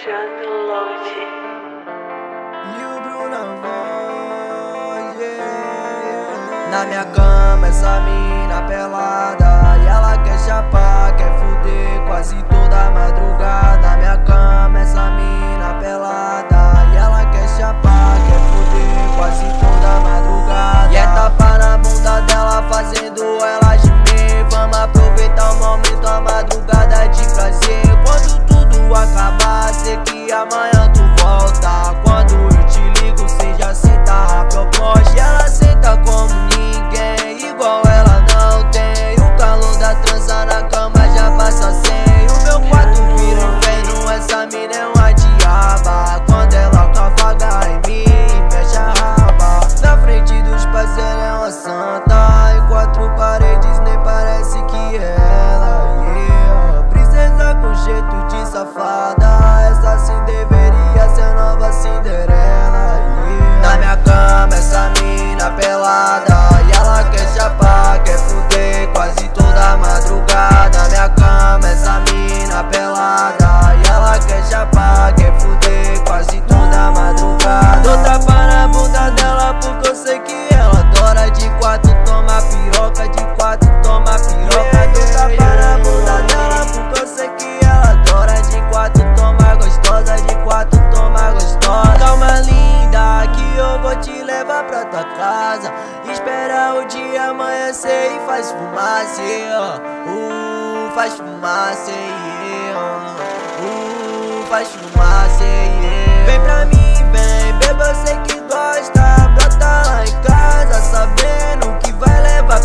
Viajando longe. E o Bruno voz, yeah. Na minha cama essa mina pelada, e ela quer chapar, quer fuder quase toda madrugada. Na minha cama essa mina pelada, e ela quer chapar, quer fuder quase toda madrugada. E é tapa na bunda dela fazendo ela gemer. Vamos aproveitar o momento, a madrugada de prazer. Quando tudo acabar, sei que amanhã tu volta. Quando eu te ligo, cê já senta a proposta. E ela senta como ninguém, igual ela não tem. O calor da trança na cama já passa sem. O meu quarto vira inferno, essa mina é uma diaba. Quando ela cavaga em mim, mexe a raba. Na frente dos pais ela é uma santa. Em quatro paredes nem parece que é ela, yeah. Princesa com jeito de safada, essa sim deveria ser nova Cinderela, yeah. Na minha cama essa mina pelada, e ela quer chapar, quer fuder quase toda madrugada. Na minha cama essa mina pelada, e ela quer chapar, quer fuder quase toda madrugada. Dou tapa na bunda dela porque eu sei que ela adora. De quatro toma piroca, de quatro toma piroca. Dou tapa na bunda dela porque eu sei que ela adora. De quatro toma gostosa, de quatro toma gostosa. Calma linda que eu vou te levar pra tua casa. Espera o dia amanhecer e faz fumaça, yeah. Faz fumaça, yeah. Faz fumaça, yeah. Vem pra mim, vem, beba, eu sei que gosta. Brota lá em casa sabendo que vai levar